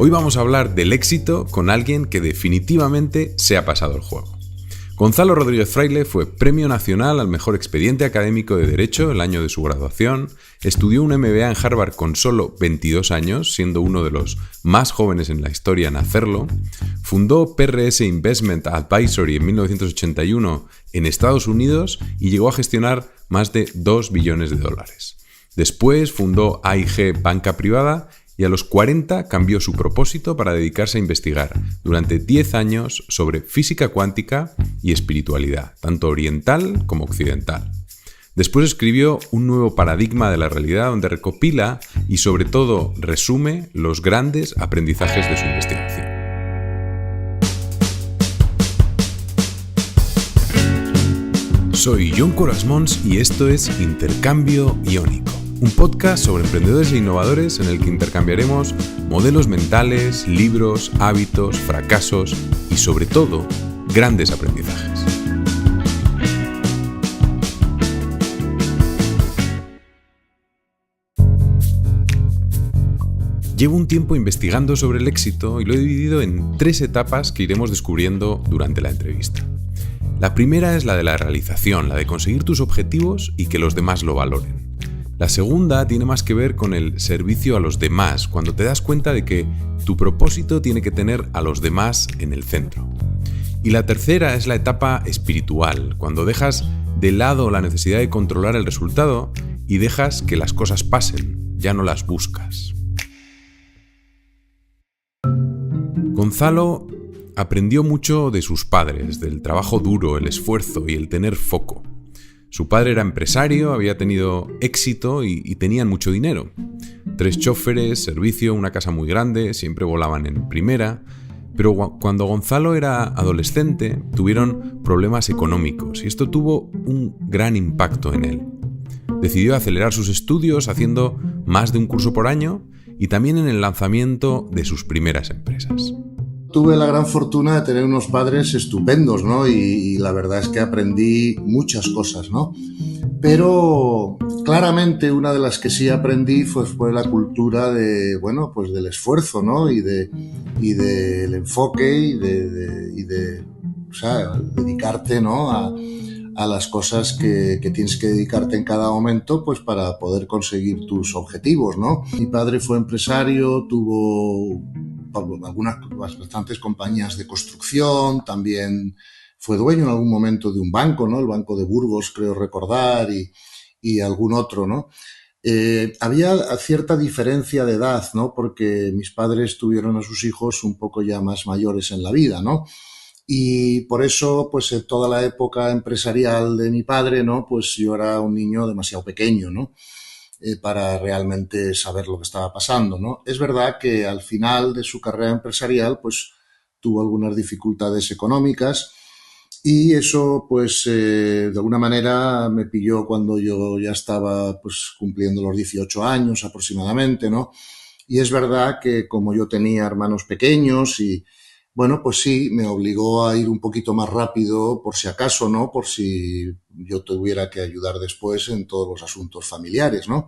Hoy vamos a hablar del éxito con alguien que definitivamente se ha pasado el juego. Gonzalo Rodríguez Fraile fue Premio Nacional al Mejor Expediente Académico de Derecho el año de su graduación, estudió un MBA en Harvard con solo 22 años, siendo uno de los más jóvenes en la historia en hacerlo, fundó PRS Investment Advisory en 1981 en Estados Unidos y llegó a gestionar más de $2 billones. Después fundó AIG Banca Privada y a los 40 cambió su propósito para dedicarse a investigar durante 10 años sobre física cuántica y espiritualidad, tanto oriental como occidental. Después escribió un nuevo paradigma de la realidad donde recopila y sobre todo resume los grandes aprendizajes de su investigación. Soy Jon Corasmons y esto es Intercambio Iónico, un podcast sobre emprendedores e innovadores en el que intercambiaremos modelos mentales, libros, hábitos, fracasos y sobre todo, grandes aprendizajes. Llevo un tiempo investigando sobre el éxito y lo he dividido en 3 etapas que iremos descubriendo durante la entrevista. La primera es la de la realización, la de conseguir tus objetivos y que los demás lo valoren. La segunda tiene más que ver con el servicio a los demás, cuando te das cuenta de que tu propósito tiene que tener a los demás en el centro. Y la tercera es la etapa espiritual, cuando dejas de lado la necesidad de controlar el resultado y dejas que las cosas pasen, ya no las buscas. Gonzalo aprendió mucho de sus padres, del trabajo duro, el esfuerzo y el tener foco. Su padre era empresario, había tenido éxito y tenían mucho dinero. 3 choferes, servicio, una casa muy grande, siempre volaban en primera. Pero cuando Gonzalo era adolescente, tuvieron problemas económicos y esto tuvo un gran impacto en él. Decidió acelerar sus estudios haciendo más de un curso por año y también en el lanzamiento de sus primeras empresas. Tuve la gran fortuna de tener unos padres estupendos, ¿no? Y la verdad es que aprendí muchas cosas, ¿no? Pero claramente una de las que sí aprendí fue la cultura de, bueno, pues del esfuerzo, ¿no? Y del enfoque y de o sea, dedicarte, ¿no? A las cosas que tienes que dedicarte en cada momento, pues para poder conseguir tus objetivos, ¿no? Mi padre fue empresario, tuvo bastantes compañías de construcción, también fue dueño en algún momento de un banco, ¿no? El Banco de Burgos, creo recordar, y algún otro, ¿no? Había cierta diferencia de edad, ¿no? Porque mis padres tuvieron a sus hijos un poco ya más mayores en la vida, ¿no? Y por eso, pues en toda la época empresarial de mi padre, ¿no? Pues yo era un niño demasiado pequeño, ¿no? Para realmente saber lo que estaba pasando, ¿no? Es verdad que al final de su carrera empresarial, pues tuvo algunas dificultades económicas y eso, pues de alguna manera me pilló cuando yo ya estaba, pues cumpliendo los 18 años aproximadamente, ¿no? Y es verdad que como yo tenía hermanos pequeños y bueno, pues sí, me obligó a ir un poquito más rápido por si acaso, ¿no? Por si yo tuviera que ayudar después en todos los asuntos familiares, ¿no?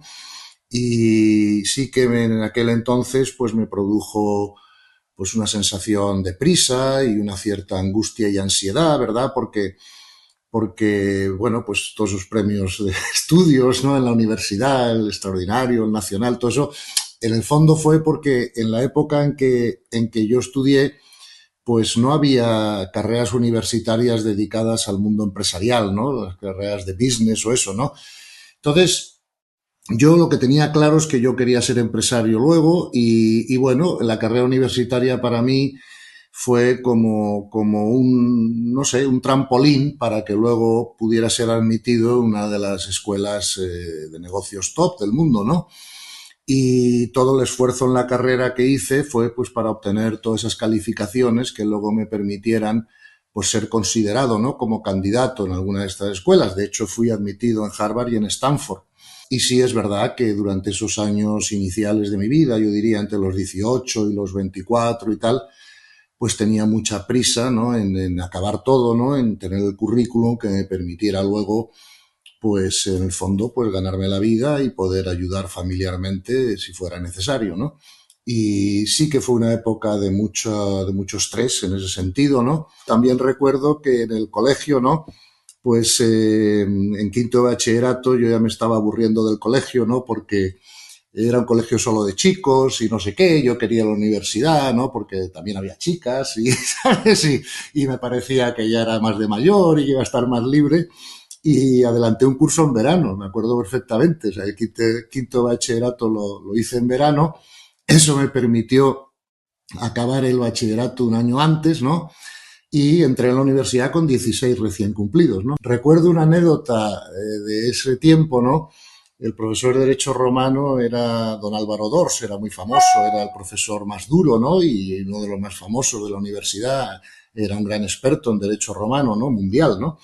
Y sí que en aquel entonces pues me produjo pues una sensación de prisa y una cierta angustia y ansiedad, ¿verdad? Porque bueno, pues todos esos premios de estudios, ¿no? En la universidad, el extraordinario, el nacional, todo eso, en el fondo fue porque en la época en que yo estudié, pues no había carreras universitarias dedicadas al mundo empresarial, ¿no? Las carreras de business o eso, ¿no? Entonces, yo lo que tenía claro es que yo quería ser empresario luego y bueno, la carrera universitaria para mí fue como un, no sé, un trampolín para que luego pudiera ser admitido en una de las escuelas de negocios top del mundo, ¿no? Y todo el esfuerzo en la carrera que hice fue pues para obtener todas esas calificaciones que luego me permitieran pues ser considerado, ¿no? Como candidato en alguna de estas escuelas. De hecho, fui admitido en Harvard y en Stanford. Y sí es verdad que durante esos años iniciales de mi vida, yo diría entre los 18 y los 24 y tal, pues tenía mucha prisa, ¿no? En acabar todo, ¿no? En tener el currículum que me permitiera luego pues en el fondo pues ganarme la vida y poder ayudar familiarmente si fuera necesario, ¿no? y sí que fue una época de mucho estrés en ese sentido, ¿no? También recuerdo que en el colegio, ¿no? Pues en quinto de bachillerato yo ya me estaba aburriendo del colegio, ¿no? Porque era un colegio solo de chicos y no sé qué, yo quería la universidad, ¿no? Porque también había chicas y, ¿sabes? Y me parecía que ya era más de mayor y que iba a estar más libre y adelanté un curso en verano, me acuerdo perfectamente, o sea, el quinto bachillerato lo hice en verano, eso me permitió acabar el bachillerato un año antes, ¿no? Y entré en la universidad con 16 recién cumplidos, ¿no? Recuerdo una anécdota de ese tiempo, ¿no? El profesor de Derecho Romano era don Álvaro Dors, era muy famoso, era el profesor más duro, ¿no? Y uno de los más famosos de la universidad, era un gran experto en Derecho Romano, ¿no? Mundial, ¿no?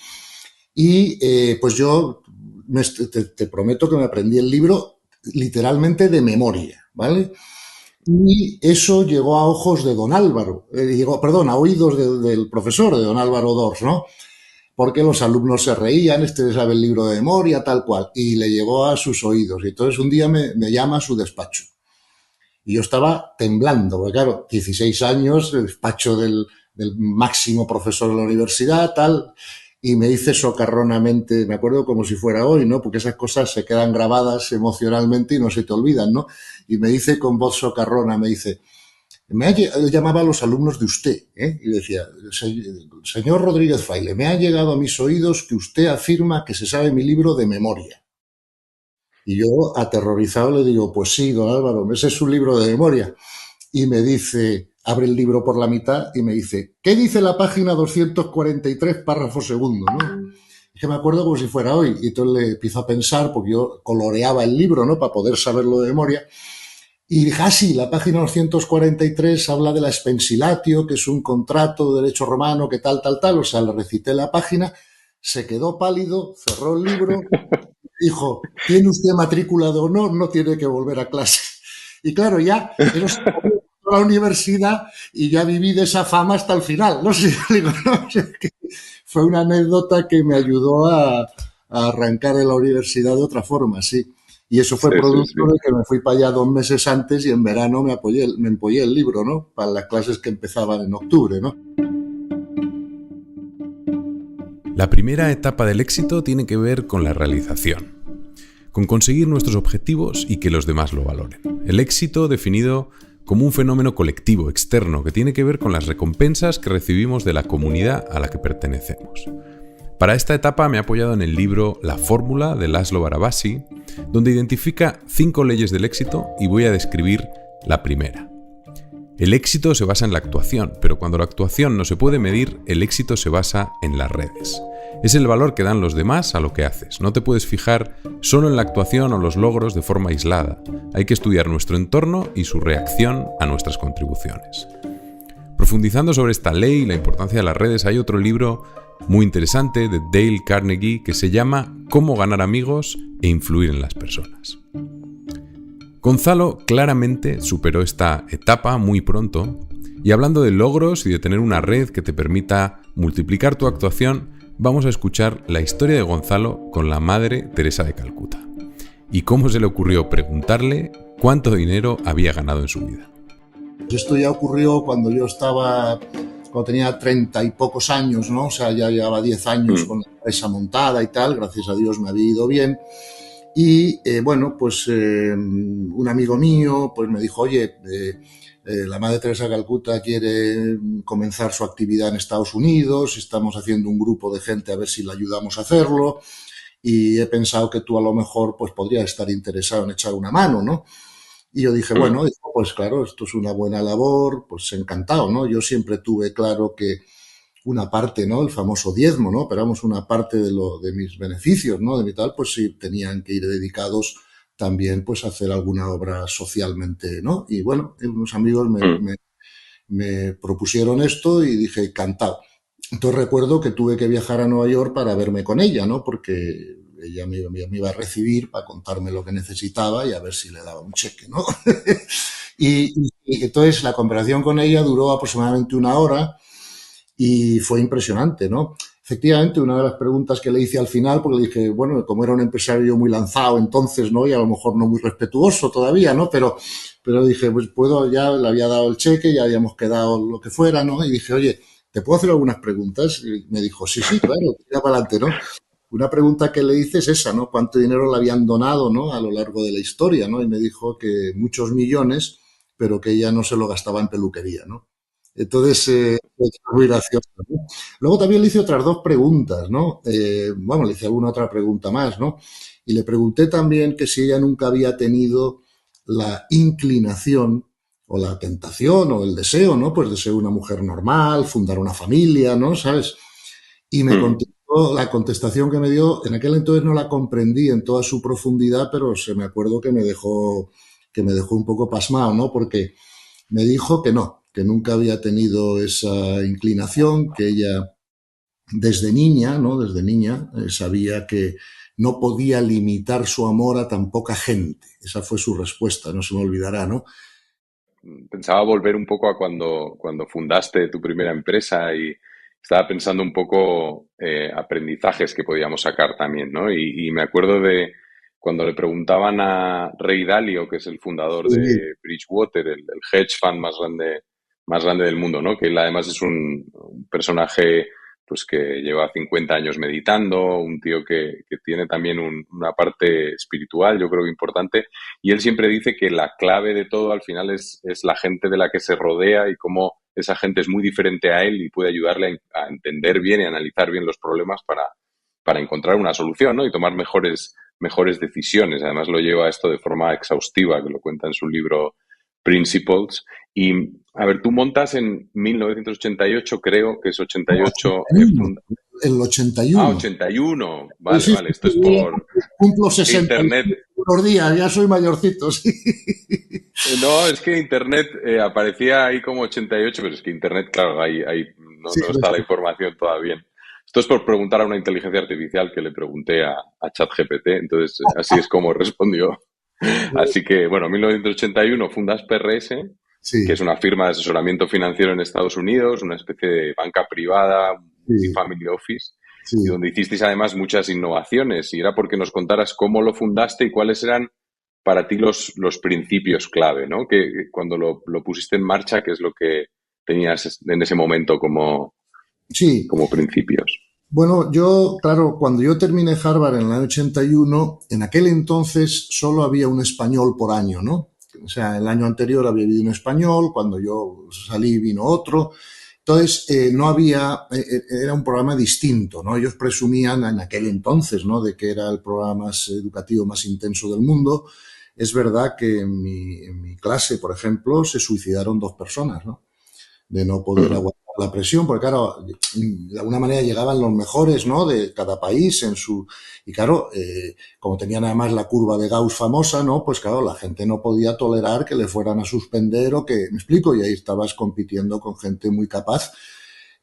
Y pues yo te prometo que me aprendí el libro literalmente de memoria, ¿vale? Y eso llegó a ojos de don Álvaro, perdón, a oídos del profesor, de don Álvaro Dors, ¿no? Porque los alumnos se reían, este sabe el libro de memoria, tal cual, y le llegó a sus oídos. Y entonces un día me llama a su despacho. Y yo estaba temblando, porque claro, 16 años, el despacho del máximo profesor de la universidad, tal, y me dice socarronamente, me acuerdo como si fuera hoy, ¿no? Porque esas cosas se quedan grabadas emocionalmente y no se te olvidan, ¿no? Y me dice con voz socarrona, me dice, llamaba a los alumnos de usted, ¿eh? Y decía, señor Rodríguez Fraile, me ha llegado a mis oídos que usted afirma que se sabe mi libro de memoria. Y yo, aterrorizado, le digo, pues sí, don Álvaro, ese es su libro de memoria. Y me dice, abre el libro por la mitad y me dice, ¿qué dice la página 243, párrafo segundo? ¿No? Es que me acuerdo como si fuera hoy. Y entonces le empiezo a pensar, porque yo coloreaba el libro, ¿no? Para poder saberlo de memoria. Y dije, ah, sí, la página 243 habla de la expensilatio, que es un contrato de derecho romano, que tal, tal, tal. O sea, le recité la página, se quedó pálido, cerró el libro, dijo, ¿tiene usted matrícula de honor? No tiene que volver a clase. Y claro, ya era a la universidad y ya viví de esa fama hasta el final. No sé, digo, no, fue una anécdota que me ayudó a arrancar de la universidad de otra forma, sí. Y eso fue Sí, sí, sí. producto de que me fui para allá 2 meses antes y en verano me empollé el libro, ¿no? Para las clases que empezaban en octubre, ¿no? La primera etapa del éxito tiene que ver con la realización, con conseguir nuestros objetivos y que los demás lo valoren. El éxito definido como un fenómeno colectivo, externo, que tiene que ver con las recompensas que recibimos de la comunidad a la que pertenecemos. Para esta etapa me he apoyado en el libro La Fórmula de Laszlo Barabasi, donde identifica 5 leyes del éxito y voy a describir la primera. El éxito se basa en la actuación, pero cuando la actuación no se puede medir, el éxito se basa en las redes. Es el valor que dan los demás a lo que haces. No te puedes fijar solo en la actuación o los logros de forma aislada. Hay que estudiar nuestro entorno y su reacción a nuestras contribuciones. Profundizando sobre esta ley y la importancia de las redes, hay otro libro muy interesante de Dale Carnegie que se llama Cómo ganar amigos e influir en las personas. Gonzalo claramente superó esta etapa muy pronto y hablando de logros y de tener una red que te permita multiplicar tu actuación, vamos a escuchar la historia de Gonzalo con la Madre Teresa de Calcuta y cómo se le ocurrió preguntarle cuánto dinero había ganado en su vida. Esto ya ocurrió cuando tenía 30 y pocos años, ¿no? O sea, ya llevaba 10 años con la empresa montada y tal, gracias a Dios me había ido bien. Y bueno, pues un amigo mío pues me dijo, oye, la Madre Teresa de Calcuta quiere comenzar su actividad en Estados Unidos, estamos haciendo un grupo de gente a ver si le ayudamos a hacerlo y he pensado que tú a lo mejor pues podrías estar interesado en echar una mano, ¿no? Y yo dije, bueno, pues claro, esto es una buena labor, pues encantado, ¿no? Yo siempre tuve claro que una parte, ¿no? El famoso diezmo, ¿no? Pero vamos, una parte de mis beneficios, ¿no? De mi tal, pues sí, tenían que ir dedicados también, pues, a hacer alguna obra socialmente, ¿no? Y bueno, unos amigos me propusieron esto y dije, encantado. Entonces recuerdo que tuve que viajar a Nueva York para verme con ella, ¿no? Porque ella me iba a recibir para contarme lo que necesitaba y a ver si le daba un cheque, ¿no? y entonces la conversación con ella duró aproximadamente 1 hora y fue impresionante, ¿no? Efectivamente, una de las preguntas que le hice al final, porque le dije, bueno, como era un empresario muy lanzado entonces, ¿no? Y a lo mejor no muy respetuoso todavía, ¿no? Pero pero dije, pues puedo, ya le había dado el cheque, ya habíamos quedado lo que fuera, ¿no? Y dije, oye, ¿te puedo hacer algunas preguntas? Y me dijo, sí, sí, claro, tira para adelante, ¿no? Una pregunta que le hice es esa, ¿no? ¿Cuánto dinero le habían donado, ¿no? A lo largo de la historia, ¿no? Y me dijo que muchos millones, pero que ella no se lo gastaba en peluquería, ¿no? Entonces, fue muy gracioso, ¿no? Luego también le hice otras dos preguntas, ¿no? Bueno, le hice alguna otra pregunta más, ¿no? Y le pregunté también que si ella nunca había tenido la inclinación o la tentación o el deseo, ¿no? Pues de ser una mujer normal, fundar una familia, ¿no? ¿Sabes? Y me Mm. contestó, la contestación que me dio, en aquel entonces no la comprendí en toda su profundidad, pero se me acuerdo que me dejó un poco pasmado, ¿no? Porque me dijo que no, que nunca había tenido esa inclinación, que ella desde niña, ¿no? Desde niña sabía que no podía limitar su amor a tan poca gente. Esa fue su respuesta, no se me olvidará, ¿no? Pensaba volver un poco a cuando fundaste tu primera empresa y estaba pensando un poco aprendizajes que podíamos sacar también, ¿no? Y me acuerdo de cuando le preguntaban a Ray Dalio, que es el fundador Sí, de Bridgewater, el hedge fund más grande del mundo, ¿no? Que él además es un personaje pues que lleva 50 años meditando, un tío que tiene también una parte espiritual, yo creo que importante, y él siempre dice que la clave de todo al final es la gente de la que se rodea y cómo esa gente es muy diferente a él y puede ayudarle a entender bien y analizar bien los problemas para encontrar una solución, ¿no? Y tomar mejores decisiones. Además lo lleva esto de forma exhaustiva, que lo cuenta en su libro Principles. Y, a ver, tú montas en 1988, creo que es no, 88, 81, el 81. 81. Sí, Vale, sí, vale, sí, esto es sí, ya por cumplo que 65 Internet. unos días, ya soy mayorcito, sí. No, es que Internet aparecía ahí como 88, pero es que Internet, claro, ahí no, Sí, no está la información todavía bien. Esto es por preguntar a una inteligencia artificial que le pregunté a ChatGPT, entonces así es como respondió. Así que, bueno, 1981 fundas PRS, que es sí, una firma de asesoramiento financiero en Estados Unidos, una especie de banca privada, sí, multifamily office, y sí. donde hicisteis además muchas innovaciones. Y era porque nos contaras cómo lo fundaste y cuáles eran para ti los principios clave, ¿no? Que cuando lo pusiste en marcha, ¿qué es lo que tenías en ese momento Sí, como principios? bueno, yo, claro, cuando yo terminé Harvard en el año 81, en aquel entonces solo había un español por año, ¿no? O sea, el año anterior había habido un español, cuando yo salí vino otro. Entonces, no había, era un programa distinto, ¿no? Ellos presumían en aquel entonces, ¿no? De que era el programa más educativo más intenso del mundo. Es verdad que en mi clase, por ejemplo, se suicidaron dos personas, ¿no? De no poder Ujú. aguantar la presión, porque claro, de alguna manera llegaban los mejores, ¿no? De cada país en su... Y claro, como tenían además la curva de Gauss famosa, ¿no? Pues claro, la gente no podía tolerar que le fueran a suspender o que... ¿Me explico? Y ahí estabas compitiendo con gente muy capaz.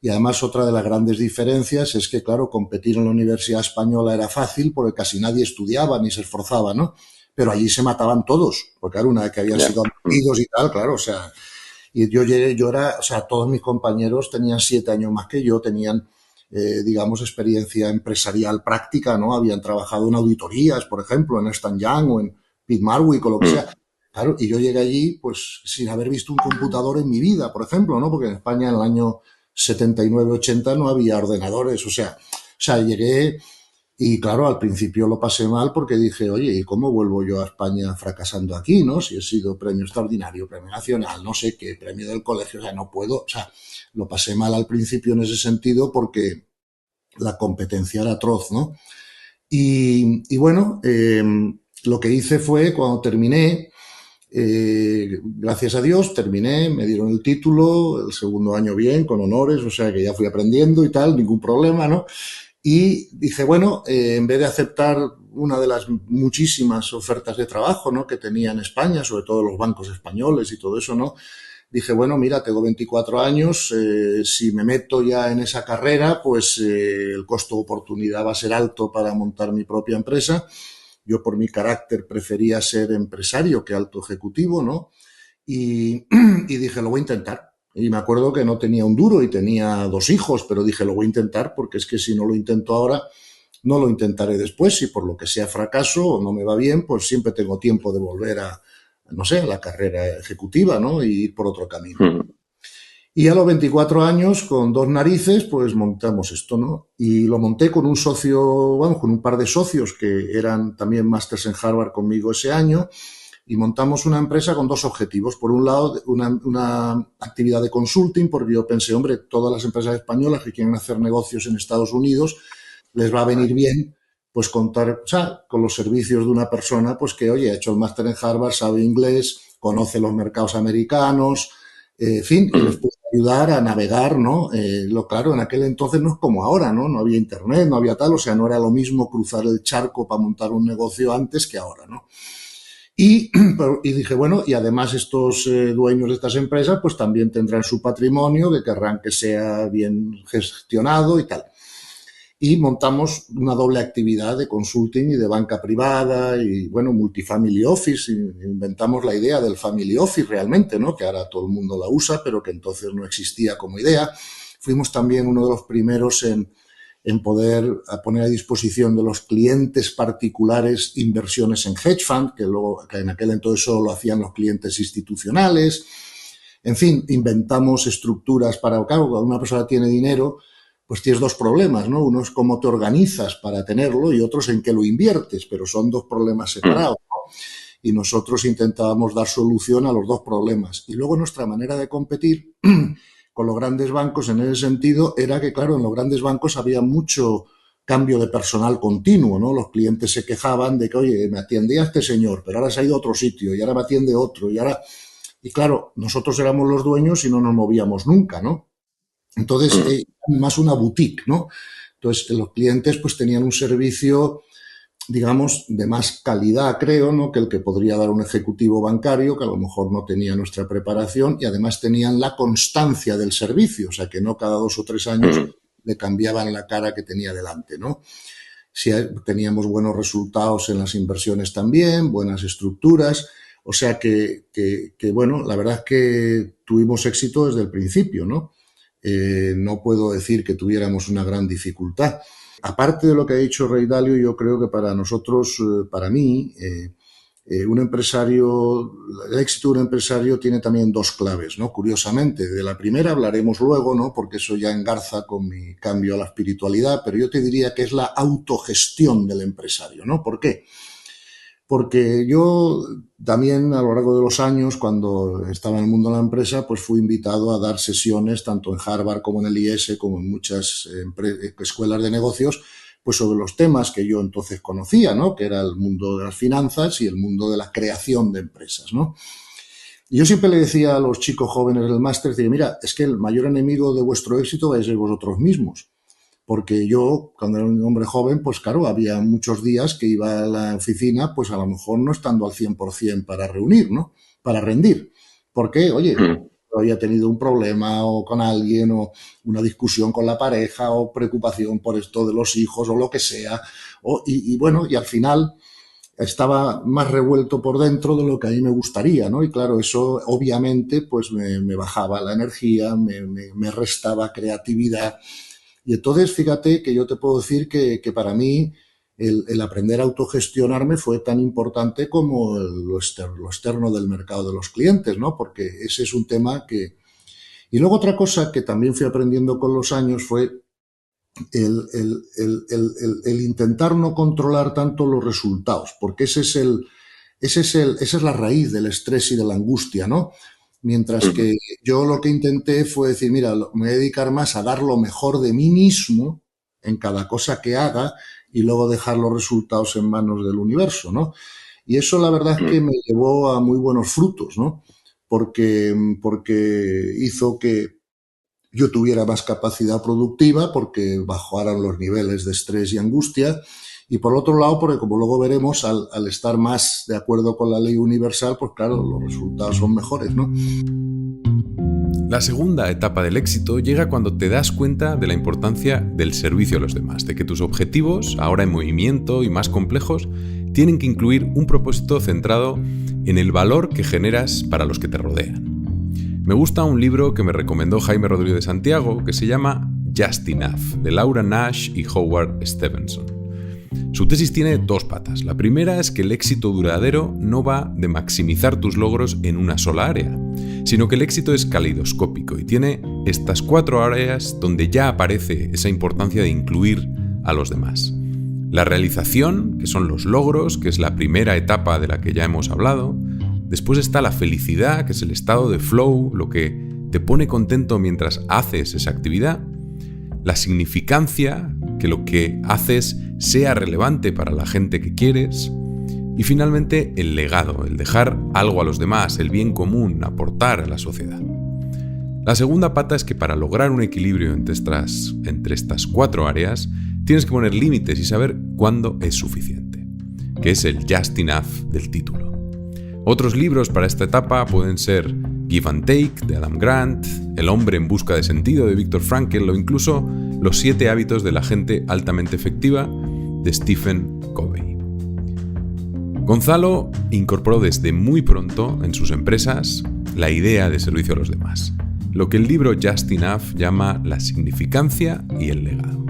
Y además otra de las grandes diferencias es que, claro, competir en la Universidad Española era fácil porque casi nadie estudiaba ni se esforzaba, ¿no? Pero allí se mataban todos, porque claro, una vez que habían Ya. sido admitidos y tal, claro, o sea, y yo llegué, yo era, o sea, todos mis compañeros tenían 7 años más que yo, tenían, digamos, experiencia empresarial práctica, ¿no? Habían trabajado en auditorías, por ejemplo, en Ernst Young o en Pitt Marwick o lo que sea. Mm. Claro, y yo llegué allí, pues, sin haber visto un computador en mi vida, por ejemplo, ¿no? Porque en España en el año 79-80 no había ordenadores, o sea, llegué y claro, al principio lo pasé mal porque dije, oye, ¿y cómo vuelvo yo a España fracasando aquí, no? Si he sido premio extraordinario, premio nacional, no sé qué, premio del colegio, o sea, no puedo, o sea, lo pasé mal al principio en ese sentido porque la competencia era atroz, ¿no? Y bueno, lo que hice fue, cuando terminé, gracias a Dios, terminé, me dieron el título, el segundo año bien, con honores, o sea que ya fui aprendiendo y tal, ningún problema, ¿no? Y dije, bueno, en vez de aceptar una de las muchísimas ofertas de trabajo, ¿no? Que tenía en España, sobre todo los bancos españoles y todo eso, ¿no? Dije, bueno, mira, tengo 24 años, si me meto ya en esa carrera, pues el costo de oportunidad va a ser alto para montar mi propia empresa. Yo por mi carácter prefería ser empresario que alto ejecutivo, ¿no? Y, y dije, lo voy a intentar. Y me acuerdo que no tenía un duro y tenía dos hijos, pero dije, lo voy a intentar porque es que si no lo intento ahora, no lo intentaré después. Si por lo que sea fracaso o no me va bien, pues siempre tengo tiempo de volver no sé, la carrera ejecutiva, ¿no? Y ir por otro camino. Y a los 24 años, con 2 narices, pues montamos esto, ¿no? Y lo monté con un socio, vamos, con un par de socios que eran también másters en Harvard conmigo ese año, y montamos una empresa con 2 objetivos. Por un lado, una actividad de consulting, porque yo pensé, hombre, todas las empresas españolas que quieren hacer negocios en Estados Unidos, les va a venir bien pues contar, o sea, con los servicios de una persona pues que, oye, ha hecho el máster en Harvard, sabe inglés, conoce los mercados americanos, en fin, y les puede ayudar a navegar, ¿no? Claro, en aquel entonces no es como ahora, ¿no? No había internet, no había tal, o sea, no era lo mismo cruzar el charco para montar un negocio antes que ahora, ¿no? Y dije, bueno, y además estos dueños de estas empresas pues también tendrán su patrimonio, que querrán que sea bien gestionado y tal. Y montamos una doble actividad de consulting y de banca privada y, bueno, multifamily office. Inventamos la idea del family office realmente, ¿no? Que ahora todo el mundo la usa, pero que entonces no existía como idea. Fuimos también uno de los primeros en poder poner a disposición de los clientes particulares inversiones en hedge fund, que en aquel entonces solo lo hacían los clientes institucionales. En fin, inventamos estructuras para, claro, cuando una persona tiene dinero, pues tienes 2 problemas, ¿no? Uno es cómo te organizas para tenerlo y otro es en qué lo inviertes, pero son 2 problemas separados, ¿no? Y nosotros intentábamos dar solución a los 2 problemas. Y luego nuestra manera de competir con los grandes bancos en ese sentido era que, claro, en los grandes bancos había mucho cambio de personal continuo, ¿no? Los clientes se quejaban de que, oye, me atendía este señor, pero ahora se ha ido a otro sitio y ahora me atiende otro y ahora... Y claro, nosotros éramos los dueños y no nos movíamos nunca, ¿no? Entonces, más una boutique, ¿no? Entonces, los clientes pues tenían un servicio, digamos, de más calidad, creo, ¿no? Que el que podría dar un ejecutivo bancario, que a lo mejor no tenía nuestra preparación, y además tenían la constancia del servicio, o sea, que no cada 2 o 3 años le cambiaban la cara que tenía delante, ¿no? Si teníamos buenos resultados en las inversiones también, buenas estructuras, o sea que bueno, la verdad es que tuvimos éxito desde el principio, ¿no? No puedo decir que tuviéramos una gran dificultad. Aparte de lo que ha dicho Ray Dalio, yo creo que para nosotros, para mí, un empresario, el éxito de un empresario tiene también 2 claves, ¿no? Curiosamente, de la primera hablaremos luego, ¿no? Porque eso ya engarza con mi cambio a la espiritualidad, pero yo te diría que es la autogestión del empresario, ¿no? ¿Por qué? Porque yo también a lo largo de los años, cuando estaba en el mundo de la empresa, pues fui invitado a dar sesiones tanto en Harvard como en el IS, como en muchas escuelas de negocios, pues sobre los temas que yo entonces conocía, ¿no? Que era el mundo de las finanzas y el mundo de la creación de empresas, ¿no? Y yo siempre le decía a los chicos jóvenes del máster, mira, es que el mayor enemigo de vuestro éxito vais a ser vosotros mismos. Porque yo, cuando era un hombre joven, pues claro, había muchos días que iba a la oficina, pues a lo mejor no estando al 100% para reunir, ¿no? Para rendir. Porque, oye, había tenido un problema o con alguien o una discusión con la pareja o preocupación por esto de los hijos o lo que sea. Y bueno, y al final estaba más revuelto por dentro de lo que a mí me gustaría, ¿no? Y claro, eso obviamente pues me bajaba la energía, me restaba creatividad. Y entonces, fíjate que yo te puedo decir que para mí el aprender a autogestionarme fue tan importante como lo externo del mercado de los clientes, ¿no? Porque ese es un tema que... Y luego otra cosa que también fui aprendiendo con los años fue el intentar no controlar tanto los resultados, porque esa es la raíz del estrés y de la angustia, ¿no? Mientras que yo lo que intenté fue decir, mira, me voy a dedicar más a dar lo mejor de mí mismo en cada cosa que haga y luego dejar los resultados en manos del universo, ¿no? Y eso la verdad es que me llevó a muy buenos frutos, ¿no? Porque hizo que yo tuviera más capacidad productiva, porque bajaran los niveles de estrés y angustia. Y por otro lado, porque como luego veremos, al estar más de acuerdo con la ley universal, pues claro, los resultados son mejores, ¿no? La segunda etapa del éxito llega cuando te das cuenta de la importancia del servicio a los demás, de que tus objetivos, ahora en movimiento y más complejos, tienen que incluir un propósito centrado en el valor que generas para los que te rodean. Me gusta un libro que me recomendó Jaime Rodríguez de Santiago que se llama Just Enough, de Laura Nash y Howard Stevenson. Su tesis tiene dos patas. La primera es que el éxito duradero no va de maximizar tus logros en una sola área, sino que el éxito es caleidoscópico y tiene estas 4 áreas donde ya aparece esa importancia de incluir a los demás. La realización, que son los logros, que es la primera etapa de la que ya hemos hablado. Después está la felicidad, que es el estado de flow, lo que te pone contento mientras haces esa actividad. La significancia, que lo que haces sea relevante para la gente que quieres. Y finalmente el legado, el dejar algo a los demás, el bien común, aportar a la sociedad. La segunda pata es que para lograr un equilibrio entre estas 4 áreas, tienes que poner límites y saber cuándo es suficiente, que es el just enough del título. Otros libros para esta etapa pueden ser Give and Take, de Adam Grant, El hombre en busca de sentido, de Viktor Frankl, o incluso Los 7 hábitos de la gente altamente efectiva, de Stephen Covey. Gonzalo incorporó desde muy pronto en sus empresas la idea de servicio a los demás, lo que el libro Just Enough llama la significancia y el legado.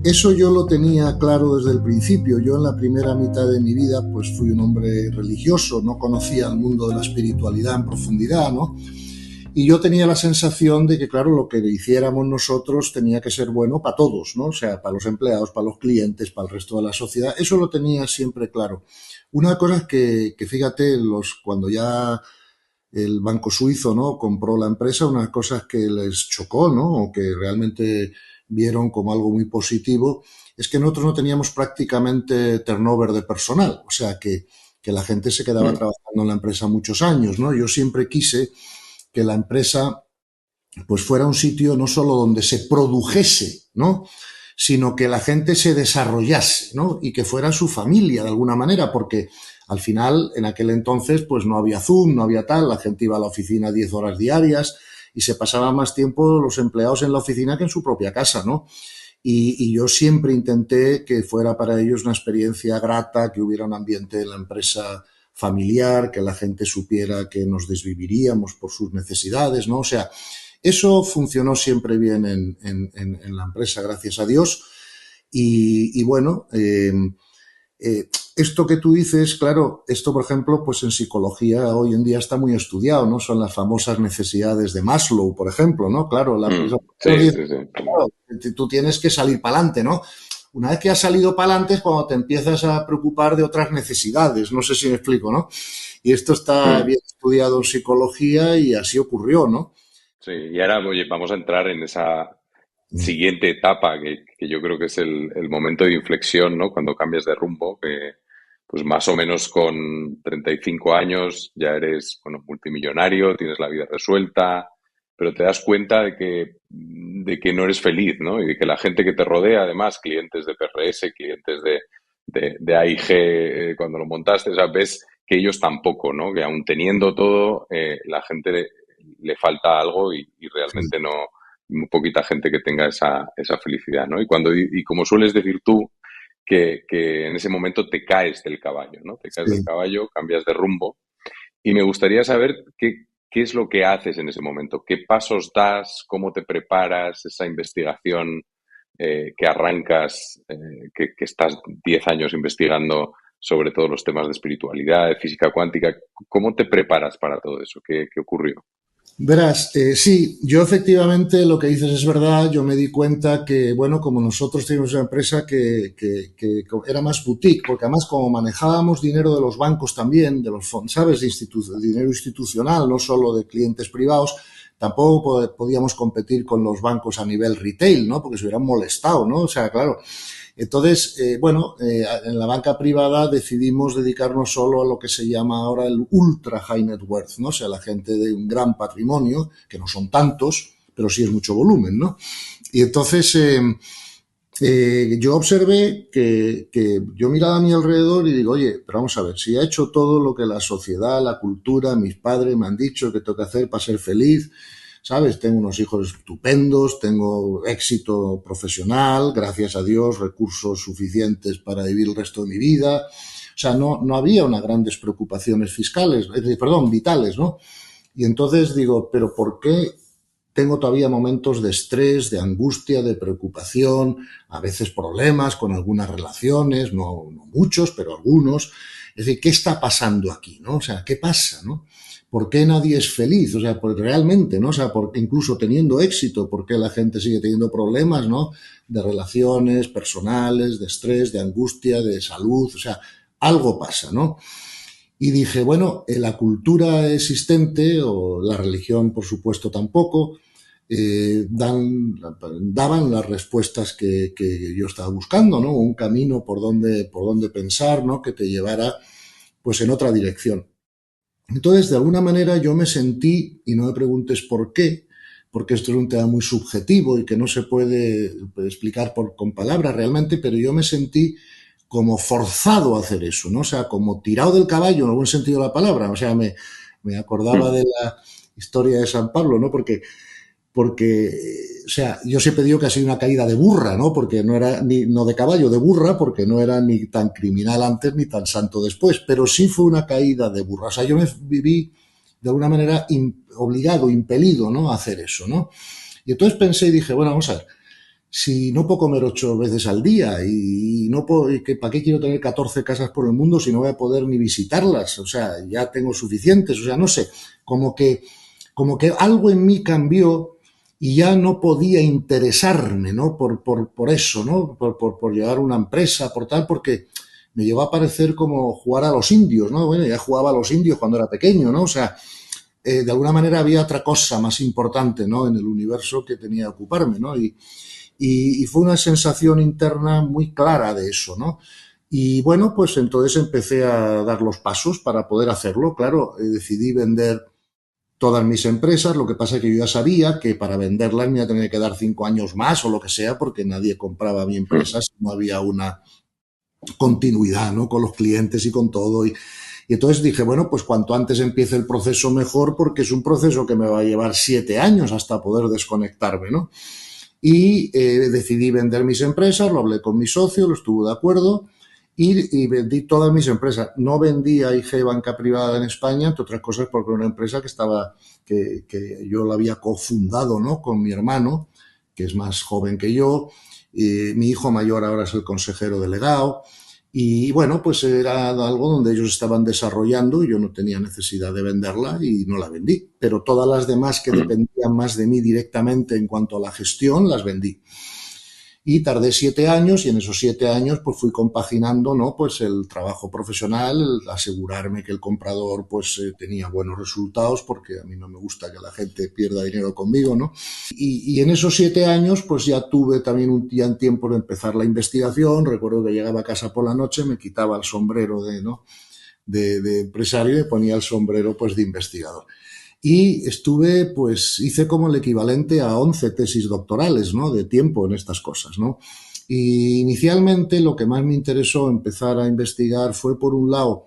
Eso yo lo tenía claro desde el principio. Yo en la primera mitad de mi vida pues fui un hombre religioso, no conocía el mundo de la espiritualidad en profundidad, ¿no? Y yo tenía la sensación de que, claro, lo que hiciéramos nosotros tenía que ser bueno para todos, ¿no? O sea, para los empleados, para los clientes, para el resto de la sociedad. Eso lo tenía siempre claro. Una cosa es que fíjate, cuando ya el banco suizo, ¿no?, compró la empresa, unas cosas que les chocó, ¿no?, o que realmente vieron como algo muy positivo, es que nosotros no teníamos prácticamente turnover de personal, o sea, que la gente se quedaba trabajando en la empresa muchos años, ¿no? Yo siempre quise que la empresa pues fuera un sitio no solo donde se produjese, ¿no?, sino que la gente se desarrollase, ¿no?, y que fuera su familia de alguna manera, porque al final, en aquel entonces, pues no había Zoom, no había tal, la gente iba a la oficina 10 horas diarias y se pasaba más tiempo los empleados en la oficina que en su propia casa, ¿no? Y yo siempre intenté que fuera para ellos una experiencia grata, que hubiera un ambiente en la empresa familiar, que la gente supiera que nos desviviríamos por sus necesidades, ¿no? O sea, eso funcionó siempre bien en la empresa, gracias a Dios. Y bueno, esto que tú dices, claro, esto, por ejemplo, pues en psicología hoy en día está muy estudiado, ¿no? Son las famosas necesidades de Maslow, por ejemplo, ¿no? Claro, Sí. claro, tú tienes que salir para adelante, ¿no? Una vez que has salido para adelante es cuando te empiezas a preocupar de otras necesidades, no sé si me explico, ¿no? Y esto está bien estudiado en psicología y así ocurrió, ¿no? Sí, y ahora, oye, vamos a entrar en esa siguiente etapa que yo creo que es el momento de inflexión, ¿no? Cuando cambias de rumbo, que pues más o menos con 35 años ya eres, bueno, multimillonario, tienes la vida resuelta, pero te das cuenta de que no eres feliz, ¿no? Y de que la gente que te rodea, además, clientes de PRS, clientes de AIG, cuando lo montaste, o sea, ves que ellos tampoco, ¿no? Que aún teniendo todo, la gente le falta algo y realmente no, muy poquita gente que tenga esa felicidad, ¿no? Y como sueles decir tú, que en ese momento te caes del caballo, ¿no? Te caes del caballo, cambias de rumbo. Y me gustaría saber qué es lo que haces en ese momento, qué pasos das, cómo te preparas, esa investigación que arrancas, que estás 10 años investigando sobre todos los temas de espiritualidad, de física cuántica. ¿Cómo te preparas para todo eso? ¿Qué ocurrió? Verás, sí, yo efectivamente lo que dices es verdad. Yo me di cuenta que, bueno, como nosotros teníamos una empresa que era más boutique, porque además como manejábamos dinero de los bancos también, de los fondos, ¿sabes?, de dinero institucional, no solo de clientes privados, tampoco podíamos competir con los bancos a nivel retail, ¿no?, porque se hubieran molestado, ¿no? O sea, claro. Entonces, en la banca privada decidimos dedicarnos solo a lo que se llama ahora el ultra high net worth, ¿no? O sea, la gente de un gran patrimonio, que no son tantos, pero sí es mucho volumen, ¿no? Y entonces yo observé que yo miraba a mi alrededor y digo, oye, pero vamos a ver, si he hecho todo lo que la sociedad, la cultura, mis padres me han dicho que tengo que hacer para ser feliz, ¿sabes? Tengo unos hijos estupendos, tengo éxito profesional, gracias a Dios, recursos suficientes para vivir el resto de mi vida. O sea, no había unas grandes preocupaciones fiscales, vitales, ¿no? Y entonces digo, ¿pero por qué tengo todavía momentos de estrés, de angustia, de preocupación, a veces problemas con algunas relaciones, no muchos, pero algunos. Es decir, ¿qué está pasando aquí, no? O sea, ¿qué pasa, no? ¿Por qué nadie es feliz? O sea, pues realmente, ¿no? O sea, porque incluso teniendo éxito, ¿por qué la gente sigue teniendo problemas, ¿no? De relaciones personales, de estrés, de angustia, de salud, o sea, algo pasa, ¿no? Y dije, bueno, la cultura existente, o la religión, por supuesto, tampoco, daban las respuestas que yo estaba buscando, ¿no? Un camino por donde pensar, ¿no? Que te llevara, pues, en otra dirección. Entonces, de alguna manera, yo me sentí, y no me preguntes por qué, porque esto es un tema muy subjetivo y que no se puede explicar con palabras realmente, pero yo me sentí como forzado a hacer eso, ¿no? O sea, como tirado del caballo, en algún sentido de la palabra. O sea, me acordaba de la historia de San Pablo, ¿no? O sea, yo siempre digo que ha sido una caída de burra, ¿no? Porque no era no de caballo, de burra, porque no era ni tan criminal antes ni tan santo después, pero sí fue una caída de burra. O sea, yo me viví de alguna manera obligado, impelido, ¿no? A hacer eso, ¿no? Y entonces pensé y dije, bueno, vamos a ver, si no puedo comer 8 veces al día y no puedo, ¿para qué quiero tener 14 casas por el mundo si no voy a poder ni visitarlas? O sea, ya tengo suficientes, o sea, no sé, como que algo en mí cambió y ya no podía interesarme, ¿no? Por eso, ¿no? Por llevar una empresa, por tal, porque me llegó a parecer como jugar a los indios, ¿no? Bueno, ya jugaba a los indios cuando era pequeño, ¿no? O sea, de alguna manera había otra cosa más importante, ¿no? En el universo que tenía que ocuparme, ¿no? Y fue una sensación interna muy clara de eso, ¿no? Y bueno, pues entonces empecé a dar los pasos para poder hacerlo. Claro, decidí vender todas mis empresas, lo que pasa es que yo ya sabía que para venderlas me iba a tener que dar 5 años más o lo que sea, porque nadie compraba mi empresa si no había una continuidad, ¿no? Con los clientes y con todo. Y entonces dije, bueno, pues cuanto antes empiece el proceso mejor, porque es un proceso que me va a llevar 7 años hasta poder desconectarme, ¿no? Y decidí vender mis empresas, lo hablé con mi socio, lo estuvo de acuerdo, y vendí todas mis empresas. No vendí a IG Banca Privada en España, entre otras cosas porque era una empresa que yo la había cofundado, ¿no? Con mi hermano, que es más joven que yo. Mi hijo mayor ahora es el consejero delegado. Y bueno, pues era algo donde ellos estaban desarrollando y yo no tenía necesidad de venderla y no la vendí. Pero todas las demás que dependían más de mí directamente en cuanto a la gestión, las vendí. Y tardé 7 años y en esos 7 años pues fui compaginando, ¿no? Pues el trabajo profesional, el asegurarme que el comprador pues tenía buenos resultados, porque a mí no me gusta que la gente pierda dinero conmigo, ¿no? Y en esos 7 años pues ya tuve también un tiempo de empezar la investigación. Recuerdo que llegaba a casa por la noche, me quitaba el sombrero de empresario y me ponía el sombrero pues de investigador. Y hice como el equivalente a 11 tesis doctorales, ¿no? De tiempo en estas cosas, ¿no? Y inicialmente lo que más me interesó empezar a investigar fue, por un lado,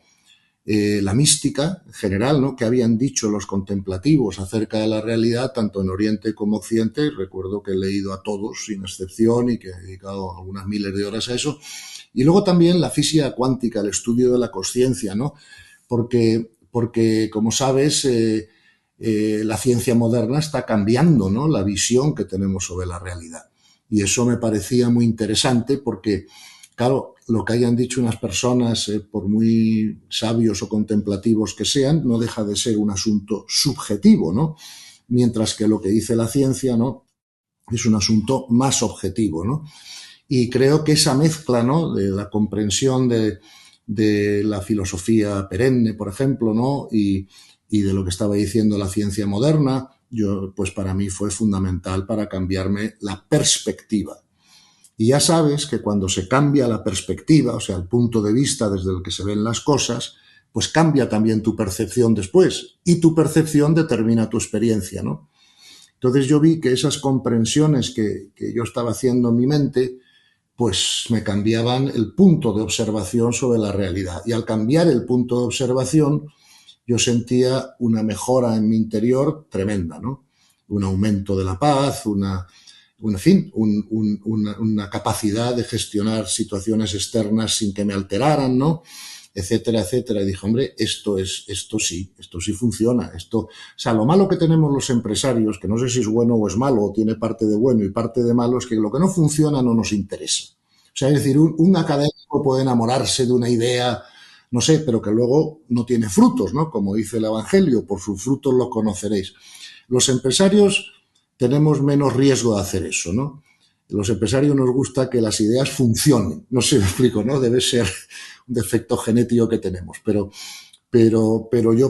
la mística general, ¿no? Que habían dicho los contemplativos acerca de la realidad, tanto en Oriente como Occidente. Recuerdo que he leído a todos, sin excepción, y que he dedicado algunas miles de horas a eso. Y luego también la física cuántica, el estudio de la consciencia, ¿no? Porque como sabes, la ciencia moderna está cambiando, ¿no? La visión que tenemos sobre la realidad. Y eso me parecía muy interesante porque, claro, lo que hayan dicho unas personas, por muy sabios o contemplativos que sean, no deja de ser un asunto subjetivo, ¿no? Mientras que lo que dice la ciencia, ¿no? Es un asunto más objetivo, ¿no? Y creo que esa mezcla, ¿no? De la comprensión de la filosofía perenne, por ejemplo, ¿no? Y de lo que estaba diciendo la ciencia moderna, pues para mí fue fundamental para cambiarme la perspectiva. Y ya sabes que cuando se cambia la perspectiva, o sea, el punto de vista desde el que se ven las cosas, pues cambia también tu percepción después. Y tu percepción determina tu experiencia, ¿no? Entonces yo vi que esas comprensiones que yo estaba haciendo en mi mente, pues me cambiaban el punto de observación sobre la realidad. Y al cambiar el punto de observación, yo sentía una mejora en mi interior tremenda, ¿no? Un aumento de la paz, una capacidad de gestionar situaciones externas sin que me alteraran, ¿no? etcétera, etcétera. Y dije, hombre, esto sí funciona. O sea, lo malo que tenemos los empresarios, que no sé si es bueno o es malo, o tiene parte de bueno y parte de malo, es que lo que no funciona no nos interesa. O sea, es decir, un académico puede enamorarse de una idea, no sé, pero que luego no tiene frutos, ¿no? Como dice el Evangelio, por sus frutos los conoceréis. Los empresarios tenemos menos riesgo de hacer eso, ¿no? Los empresarios nos gusta que las ideas funcionen. No sé si me explico, ¿no? Debe ser un defecto genético que tenemos, pero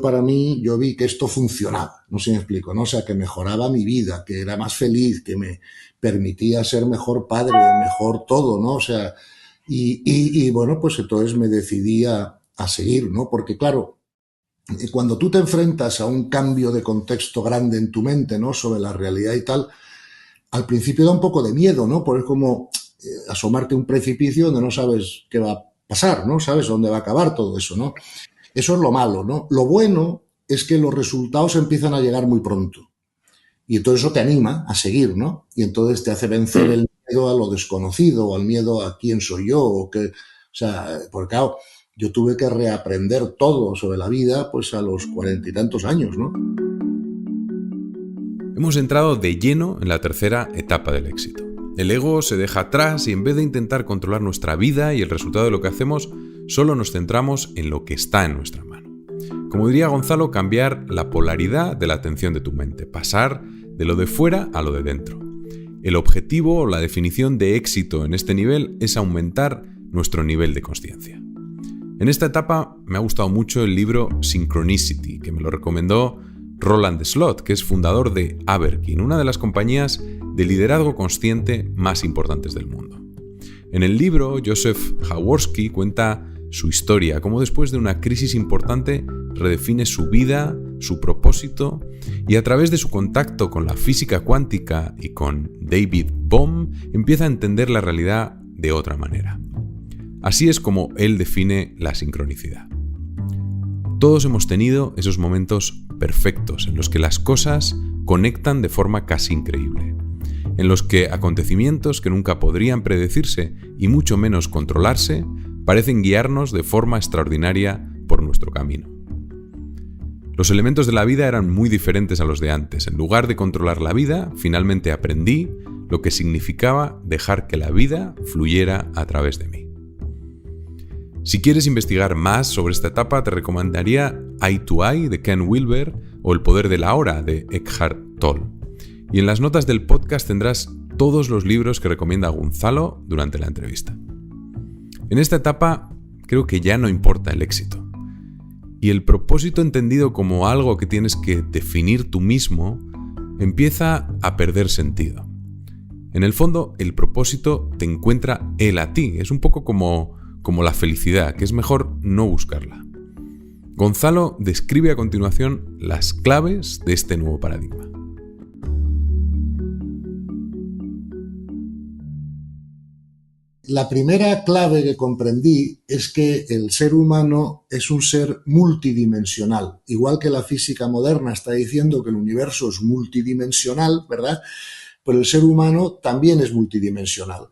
para mí, yo vi que esto funcionaba, no sé si me explico, ¿no? O sea, que mejoraba mi vida, que era más feliz, que me permitía ser mejor padre, mejor todo, ¿no? O sea, y bueno, pues entonces me decidí a seguir, ¿no? Porque claro, cuando tú te enfrentas a un cambio de contexto grande en tu mente, ¿no? Sobre la realidad y tal, al principio da un poco de miedo, ¿no? Porque es como asomarte a un precipicio donde no sabes qué va a pasar, ¿no? Sabes dónde va a acabar todo eso, ¿no? Eso es lo malo, ¿no? Lo bueno es que los resultados empiezan a llegar muy pronto. Y entonces eso te anima a seguir, ¿no? Y entonces te hace vencer el miedo a lo desconocido, o al miedo a quién soy yo, o sea, porque claro, yo tuve que reaprender todo sobre la vida, pues a los 40 y tantos años, ¿no? Hemos entrado de lleno en la tercera etapa del éxito. El ego se deja atrás y en vez de intentar controlar nuestra vida y el resultado de lo que hacemos, solo nos centramos en lo que está en nuestra mano. Como diría Gonzalo, cambiar la polaridad de la atención de tu mente, pasar de lo de fuera a lo de dentro. El objetivo o la definición de éxito en este nivel es aumentar nuestro nivel de consciencia. En esta etapa me ha gustado mucho el libro Synchronicity, que me lo recomendó Roland Slot, que es fundador de Aberkin, una de las compañías de liderazgo consciente más importantes del mundo. En el libro, Joseph Jaworski cuenta su historia, cómo después de una crisis importante redefine su vida, su propósito, y a través de su contacto con la física cuántica y con David Bohm, empieza a entender la realidad de otra manera. Así es como él define la sincronicidad. Todos hemos tenido esos momentos perfectos en los que las cosas conectan de forma casi increíble, en los que acontecimientos que nunca podrían predecirse y mucho menos controlarse parecen guiarnos de forma extraordinaria por nuestro camino. Los elementos de la vida eran muy diferentes a los de antes. En lugar de controlar la vida, finalmente aprendí lo que significaba dejar que la vida fluyera a través de mí. Si quieres investigar más sobre esta etapa, te recomendaría Eye to Eye de Ken Wilber o El poder de la hora de Eckhart Tolle. Y en las notas del podcast tendrás todos los libros que recomienda Gonzalo durante la entrevista. En esta etapa creo que ya no importa el éxito. Y el propósito entendido como algo que tienes que definir tú mismo empieza a perder sentido. En el fondo, el propósito te encuentra él a ti. Es un poco como la felicidad, que es mejor no buscarla. Gonzalo describe a continuación las claves de este nuevo paradigma. La primera clave que comprendí es que el ser humano es un ser multidimensional. Igual que la física moderna está diciendo que el universo es multidimensional, ¿verdad? Pero el ser humano también es multidimensional.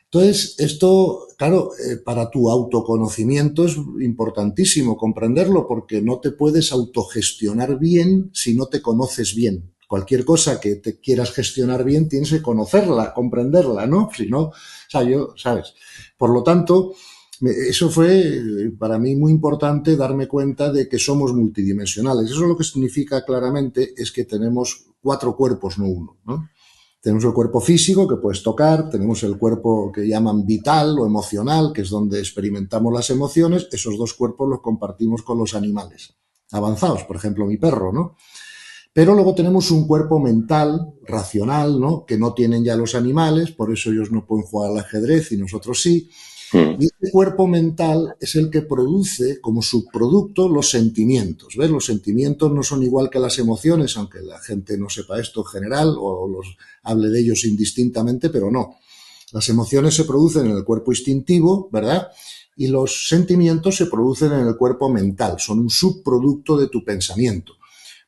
Entonces, esto, claro, para tu autoconocimiento es importantísimo comprenderlo, porque no te puedes autogestionar bien si no te conoces bien. Cualquier cosa que te quieras gestionar bien, tienes que conocerla, comprenderla, ¿no? Si no, o sea, ¿sabes? Por lo tanto, eso fue para mí muy importante, darme cuenta de que somos multidimensionales. Eso lo que significa claramente es que tenemos 4 cuerpos, no uno, ¿no? Tenemos el cuerpo físico, que puedes tocar, tenemos el cuerpo que llaman vital o emocional, que es donde experimentamos las emociones. Esos 2 cuerpos los compartimos con los animales avanzados, por ejemplo, mi perro, ¿no? Pero luego tenemos un cuerpo mental, racional, ¿no? Que no tienen ya los animales, por eso ellos no pueden jugar al ajedrez y nosotros sí. Y este cuerpo mental es el que produce como subproducto los sentimientos. ¿Ves? Los sentimientos no son igual que las emociones, aunque la gente no sepa esto en general o los hable de ellos indistintamente, pero no. Las emociones se producen en el cuerpo instintivo, ¿verdad? Y los sentimientos se producen en el cuerpo mental, son un subproducto de tu pensamiento.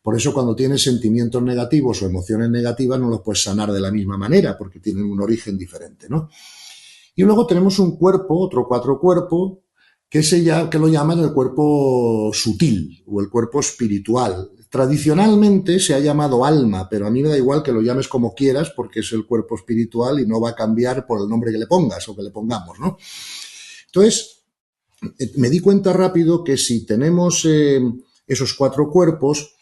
Por eso cuando tienes sentimientos negativos o emociones negativas no los puedes sanar de la misma manera, porque tienen un origen diferente, ¿no? Y luego tenemos un cuerpo, otro 4 cuerpo, que lo llaman el cuerpo sutil o el cuerpo espiritual. Tradicionalmente se ha llamado alma, pero a mí me da igual que lo llames como quieras porque es el cuerpo espiritual y no va a cambiar por el nombre que le pongas o que le pongamos, ¿no? Entonces, me di cuenta rápido que si tenemos esos 4 cuerpos,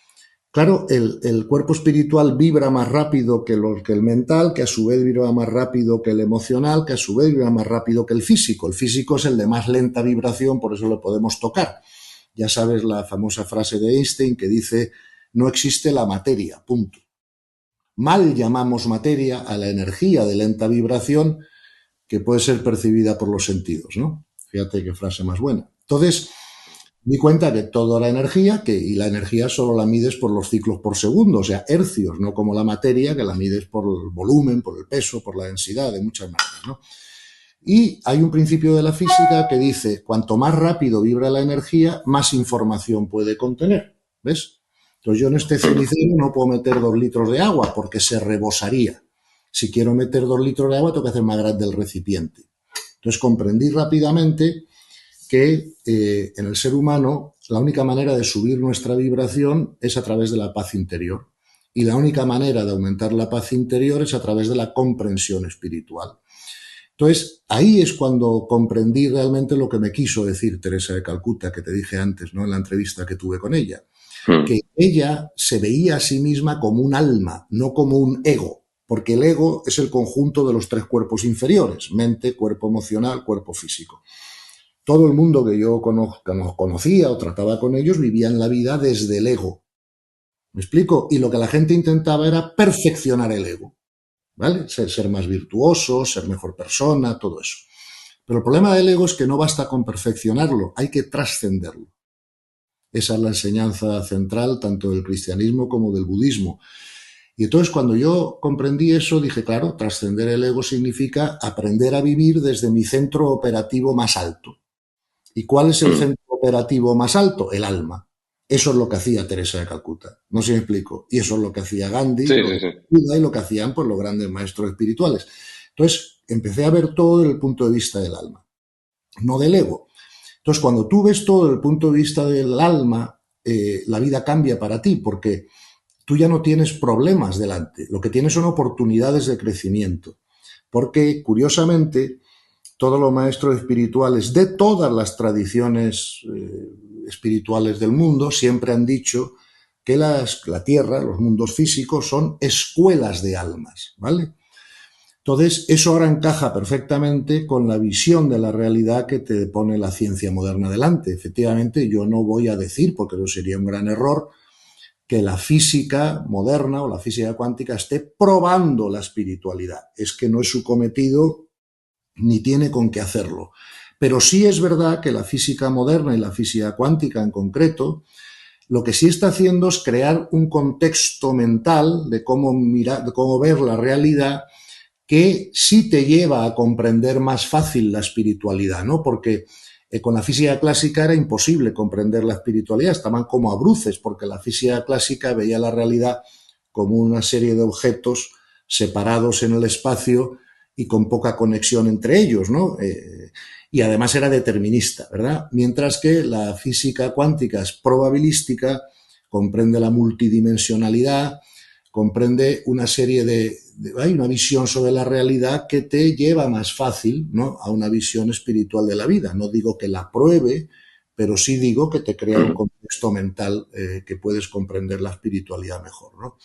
claro, el cuerpo espiritual vibra más rápido que el mental, que a su vez vibra más rápido que el emocional, que a su vez vibra más rápido que el físico. El físico es el de más lenta vibración, por eso lo podemos tocar. Ya sabes la famosa frase de Einstein que dice, no existe la materia, punto. Mal llamamos materia a la energía de lenta vibración que puede ser percibida por los sentidos, ¿no? Fíjate qué frase más buena. Entonces, me di cuenta que toda la energía, y la energía solo la mides por los ciclos por segundo, o sea, hercios, no como la materia, que la mides por el volumen, por el peso, por la densidad, de muchas maneras, ¿no? Y hay un principio de la física que dice, cuanto más rápido vibra la energía, más información puede contener, ¿ves? Entonces yo en este cenicero no puedo meter 2 litros de agua porque se rebosaría. Si quiero meter 2 litros de agua, tengo que hacer más grande el recipiente. Entonces comprendí rápidamente que en el ser humano la única manera de subir nuestra vibración es a través de la paz interior. Y la única manera de aumentar la paz interior es a través de la comprensión espiritual. Entonces, ahí es cuando comprendí realmente lo que me quiso decir Teresa de Calcuta, que te dije antes, ¿no? En la entrevista que tuve con ella. Que ella se veía a sí misma como un alma, no como un ego, porque el ego es el conjunto de los 3 cuerpos inferiores, mente, cuerpo emocional, cuerpo físico. Todo el mundo que yo conocía o trataba con ellos vivían la vida desde el ego. ¿Me explico? Y lo que la gente intentaba era perfeccionar el ego, ¿vale? Ser más virtuoso, ser mejor persona, todo eso. Pero el problema del ego es que no basta con perfeccionarlo, hay que trascenderlo. Esa es la enseñanza central tanto del cristianismo como del budismo. Y entonces cuando yo comprendí eso, dije, claro, trascender el ego significa aprender a vivir desde mi centro operativo más alto. ¿Y cuál es el centro operativo más alto? El alma. Eso es lo que hacía Teresa de Calcuta. No sé si me explico. Y eso es lo que hacía Gandhi, Sí, lo sí, que sí. hacía Buda y lo que hacían pues, los grandes maestros espirituales. Entonces empecé a ver todo desde el punto de vista del alma, no del ego. Entonces cuando tú ves todo desde el punto de vista del alma, la vida cambia para ti porque tú ya no tienes problemas delante. Lo que tienes son oportunidades de crecimiento. Porque, curiosamente, todos los maestros espirituales de todas las tradiciones espirituales del mundo siempre han dicho que la Tierra, los mundos físicos, son escuelas de almas, ¿vale? Entonces, eso ahora encaja perfectamente con la visión de la realidad que te pone la ciencia moderna delante. Efectivamente, yo no voy a decir, porque eso sería un gran error, que la física moderna o la física cuántica esté probando la espiritualidad. Es que no es su cometido ni tiene con qué hacerlo. Pero sí es verdad que la física moderna y la física cuántica en concreto, lo que sí está haciendo es crear un contexto mental de cómo mirar, de cómo ver la realidad que sí te lleva a comprender más fácil la espiritualidad, ¿no? Porque con la física clásica era imposible comprender la espiritualidad, estaban como a bruces, porque la física clásica veía la realidad como una serie de objetos separados en el espacio y con poca conexión entre ellos, ¿no? Y además era determinista, ¿verdad? Mientras que la física cuántica es probabilística, comprende la multidimensionalidad, comprende una serie hay una visión sobre la realidad que te lleva más fácil, ¿no?, a una visión espiritual de la vida. No digo que la pruebe, pero sí digo que te crea un contexto mental que puedes comprender la espiritualidad mejor, ¿no?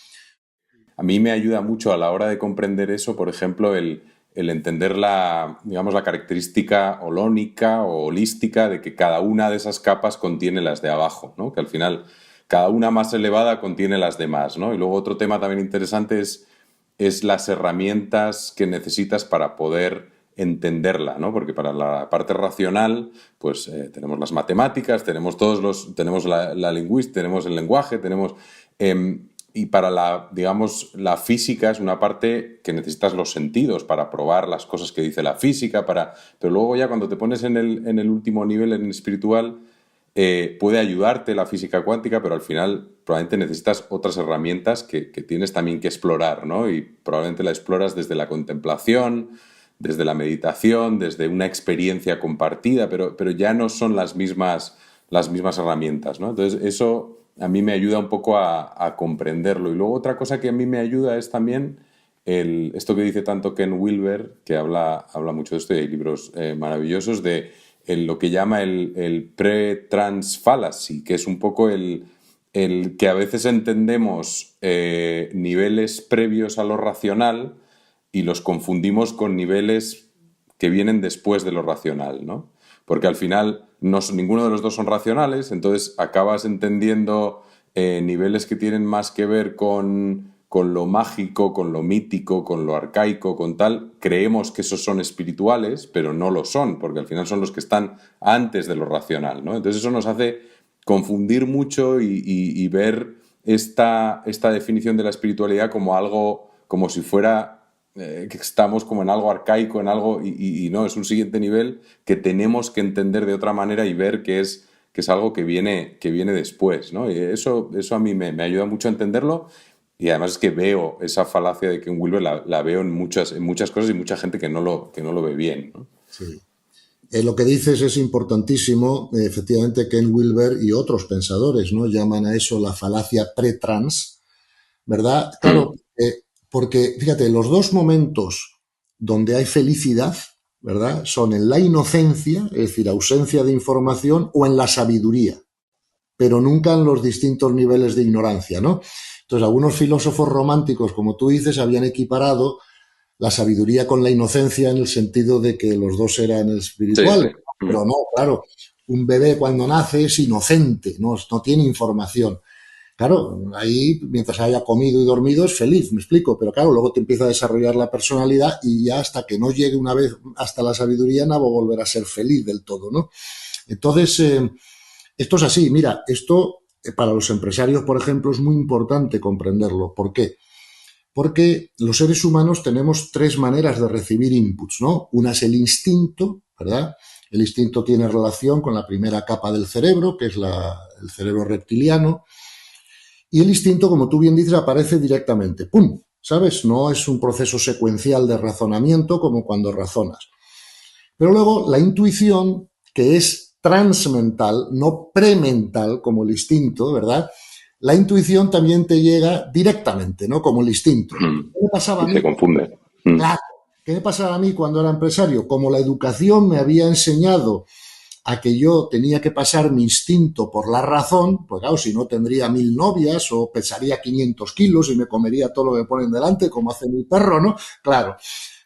A mí me ayuda mucho a la hora de comprender eso, por ejemplo, el entender digamos, la característica holónica o holística de que cada una de esas capas contiene las de abajo, ¿no? Que al final cada una más elevada contiene las demás, ¿no? Y luego otro tema también interesante es las herramientas que necesitas para poder entenderla, ¿no? Porque para la parte racional, pues tenemos las matemáticas, tenemos la lingüística, tenemos el lenguaje, tenemos... y para digamos, la física es una parte que necesitas los sentidos para probar las cosas que dice la física, pero luego ya cuando te pones en el último nivel, en el espiritual, puede ayudarte la física cuántica, pero al final probablemente necesitas otras herramientas que tienes también que explorar, ¿no? Y probablemente la exploras desde la contemplación, desde la meditación, desde una experiencia compartida, pero ya no son las mismas herramientas, ¿no? Entonces, eso a mí me ayuda un poco a comprenderlo. Y luego otra cosa que a mí me ayuda es también esto que dice tanto Ken Wilber, que habla mucho de esto y hay libros maravillosos, de lo que llama el pre-trans fallacy, que es un poco el que a veces entendemos niveles previos a lo racional y los confundimos con niveles que vienen después de lo racional, ¿no? Porque al final ninguno de los dos son racionales, entonces acabas entendiendo niveles que tienen más que ver con lo mágico, con lo mítico, con lo arcaico, con tal. Creemos que esos son espirituales, pero no lo son, porque al final son los que están antes de lo racional, ¿no? Entonces eso nos hace confundir mucho y ver esta definición de la espiritualidad como algo, como si fuera que estamos como en algo arcaico, en algo, y no, es un siguiente nivel que tenemos que entender de otra manera y ver que es algo que viene después, ¿no? Y eso a mí me ayuda mucho a entenderlo, y además es que veo esa falacia de Ken Wilber, la veo en muchas cosas y mucha gente que no lo ve bien, ¿no? Sí. Lo que dices es importantísimo. Efectivamente, Ken Wilber y otros pensadores, ¿no?, llaman a eso la falacia pre-trans, ¿verdad? Claro, porque, fíjate, los dos momentos donde hay felicidad, ¿verdad?, son en la inocencia, es decir, ausencia de información, o en la sabiduría, pero nunca en los distintos niveles de ignorancia, ¿no? Entonces, algunos filósofos románticos, como tú dices, habían equiparado la sabiduría con la inocencia en el sentido de que los dos eran espirituales. Sí. Pero no, claro, un bebé cuando nace es inocente, no tiene información. Claro, ahí mientras haya comido y dormido es feliz, me explico, pero claro, luego te empieza a desarrollar la personalidad y ya hasta que no llegue una vez hasta la sabiduría no va a volver a ser feliz del todo, ¿no? Entonces, esto es así. Mira, esto para los empresarios, por ejemplo, es muy importante comprenderlo. ¿Por qué? Porque los seres humanos tenemos tres maneras de recibir inputs, ¿no? Una es el instinto, ¿verdad? El instinto tiene relación con la primera capa del cerebro, que es el cerebro reptiliano. Y el instinto, como tú bien dices, aparece directamente. ¡Pum! ¿Sabes? No es un proceso secuencial de razonamiento como cuando razonas. Pero luego la intuición, que es transmental, no premental como el instinto, ¿verdad? La intuición también te llega directamente, ¿no? Como el instinto. ¿Qué me pasaba a mí? Se confunde. Claro. ¿Qué me pasaba a mí cuando era empresario? Como la educación me había enseñado a que yo tenía que pasar mi instinto por la razón, pues claro, si no tendría 1000 novias o pesaría 500 kilos y me comería todo lo que me ponen delante, como hace mi perro, ¿no? Claro,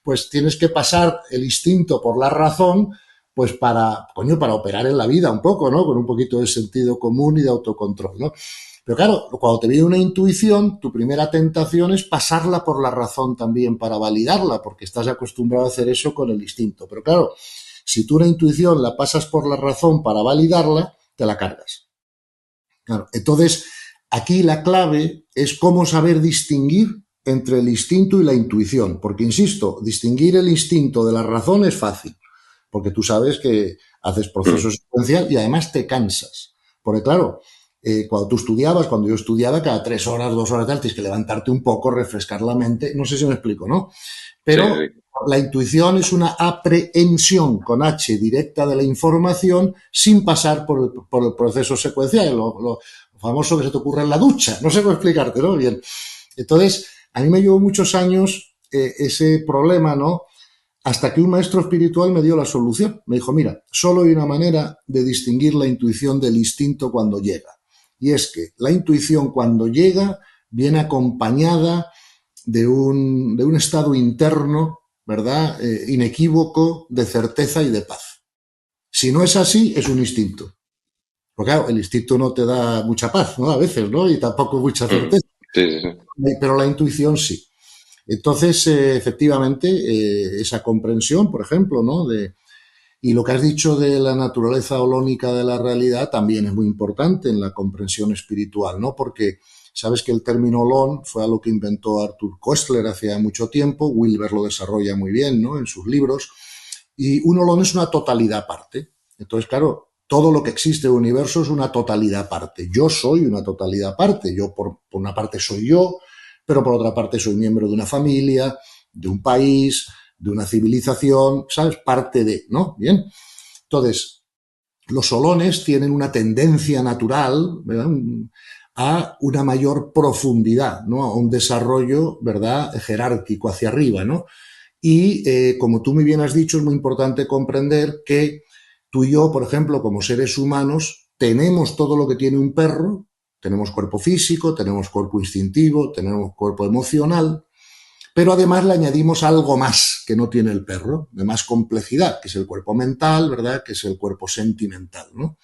pues tienes que pasar el instinto por la razón, pues para operar en la vida un poco, ¿no? Con un poquito de sentido común y de autocontrol, ¿no? Pero claro, cuando te viene una intuición, tu primera tentación es pasarla por la razón también para validarla, porque estás acostumbrado a hacer eso con el instinto. Pero claro, si tú una intuición la pasas por la razón para validarla, te la cargas. Claro, entonces, aquí la clave es cómo saber distinguir entre el instinto y la intuición. Porque, insisto, distinguir el instinto de la razón es fácil, porque tú sabes que haces procesos secuenciales y además te cansas. Porque, claro, cuando yo estudiaba, cada 3 horas, 2 horas, tal, tienes que levantarte un poco, refrescar la mente. No sé si me explico, ¿no? Pero sí. La intuición es una aprehensión con H directa de la información sin pasar por el proceso secuencial, lo famoso que se te ocurre en la ducha. No sé cómo explicarte, ¿no? Bien. Entonces, a mí me llevó muchos años ese problema, ¿no? Hasta que un maestro espiritual me dio la solución. Me dijo, mira, solo hay una manera de distinguir la intuición del instinto cuando llega. Y es que la intuición cuando llega viene acompañada de un estado interno, ¿verdad?, inequívoco de certeza y de paz. Si no es así, es un instinto. Porque claro, el instinto no te da mucha paz, ¿no? A veces, ¿no? Y tampoco mucha certeza. Sí. Pero la intuición sí. Entonces, efectivamente, esa comprensión, por ejemplo, ¿no?, y lo que has dicho de la naturaleza holónica de la realidad también es muy importante en la comprensión espiritual, ¿no? Porque sabes que el término holón fue algo que inventó Arthur Koestler hace mucho tiempo, Wilber lo desarrolla muy bien, ¿no?, en sus libros, y un holón es una totalidad aparte. Entonces, claro, todo lo que existe en el universo es una totalidad aparte. Yo soy una totalidad aparte. Yo, por una parte, soy yo, pero por otra parte soy miembro de una familia, de un país, de una civilización, ¿sabes? Parte de, ¿no? Bien. Entonces, los holones tienen una tendencia natural, ¿verdad?, a una mayor profundidad, ¿no?, a un desarrollo, ¿verdad?, jerárquico hacia arriba, ¿no? Y como tú muy bien has dicho, es muy importante comprender que tú y yo, por ejemplo, como seres humanos, tenemos todo lo que tiene un perro, tenemos cuerpo físico, tenemos cuerpo instintivo, tenemos cuerpo emocional, pero además le añadimos algo más que no tiene el perro, de más complejidad, que es el cuerpo mental, ¿verdad?, que es el cuerpo sentimental, ¿no?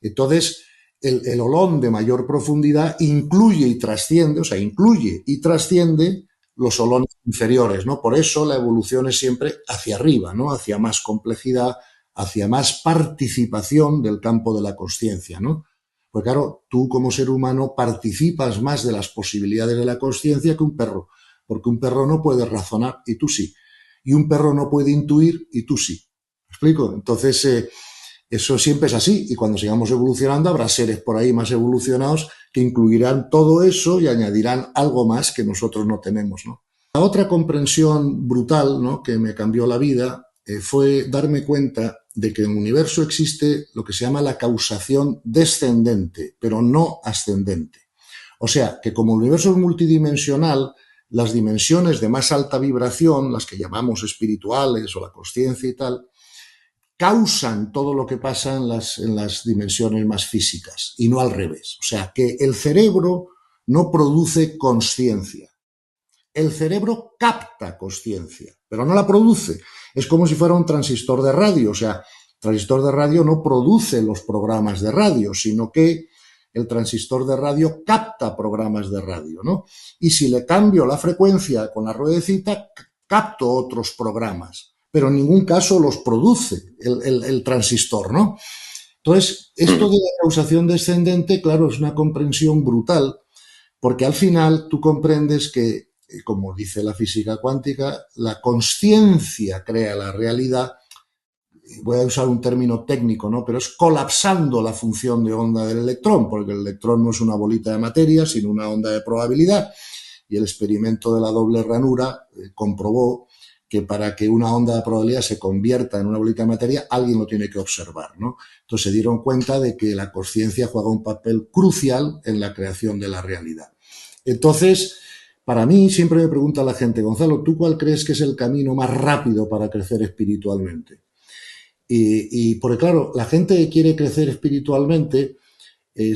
Entonces, el holón de mayor profundidad incluye y trasciende, o sea, incluye y trasciende los holones inferiores, ¿no? Por eso la evolución es siempre hacia arriba, ¿no?, hacia más complejidad, hacia más participación del campo de la consciencia, ¿no? Pues claro, tú como ser humano participas más de las posibilidades de la consciencia que un perro, porque un perro no puede razonar y tú sí, y un perro no puede intuir y tú sí. ¿Me explico? Entonces, eso siempre es así, y cuando sigamos evolucionando habrá seres por ahí más evolucionados que incluirán todo eso y añadirán algo más que nosotros no tenemos, ¿no? La otra comprensión brutal, ¿no?, que me cambió la vida fue darme cuenta de que en el universo existe lo que se llama la causación descendente, pero no ascendente. O sea, que como el universo es multidimensional, las dimensiones de más alta vibración, las que llamamos espirituales o la consciencia y tal, causan todo lo que pasa en las dimensiones más físicas y no al revés. O sea, que el cerebro no produce consciencia. El cerebro capta consciencia, pero no la produce. Es como si fuera un transistor de radio. O sea, el transistor de radio no produce los programas de radio, sino que el transistor de radio capta programas de radio, ¿no? Y si le cambio la frecuencia con la ruedecita, capto otros programas, pero en ningún caso los produce el transistor, ¿no? Entonces, esto de la causación descendente, claro, es una comprensión brutal, porque al final tú comprendes que, como dice la física cuántica, la consciencia crea la realidad. Voy a usar un término técnico, ¿no?, pero es colapsando la función de onda del electrón, porque el electrón no es una bolita de materia, sino una onda de probabilidad, y el experimento de la doble ranura comprobó que para que una onda de probabilidad se convierta en una bolita de materia, alguien lo tiene que observar, ¿no? Entonces se dieron cuenta de que la consciencia juega un papel crucial en la creación de la realidad. Entonces, para mí, siempre me pregunta la gente, Gonzalo, ¿tú cuál crees que es el camino más rápido para crecer espiritualmente? Y porque claro, la gente que quiere crecer espiritualmente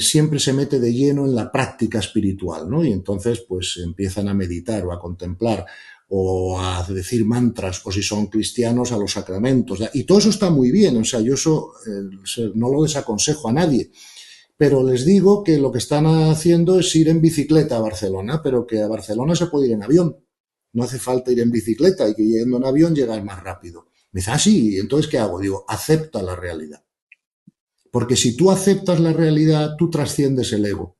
siempre se mete de lleno en la práctica espiritual, ¿no? Y entonces pues empiezan a meditar o a contemplar o a decir mantras, o si son cristianos, a los sacramentos. Y todo eso está muy bien, o sea, yo eso no lo desaconsejo a nadie, pero les digo que lo que están haciendo es ir en bicicleta a Barcelona, pero que a Barcelona se puede ir en avión. No hace falta ir en bicicleta, y que yendo en avión llegas más rápido. Me dice, sí, entonces ¿qué hago? Digo, acepta la realidad. Porque si tú aceptas la realidad, tú trasciendes el ego.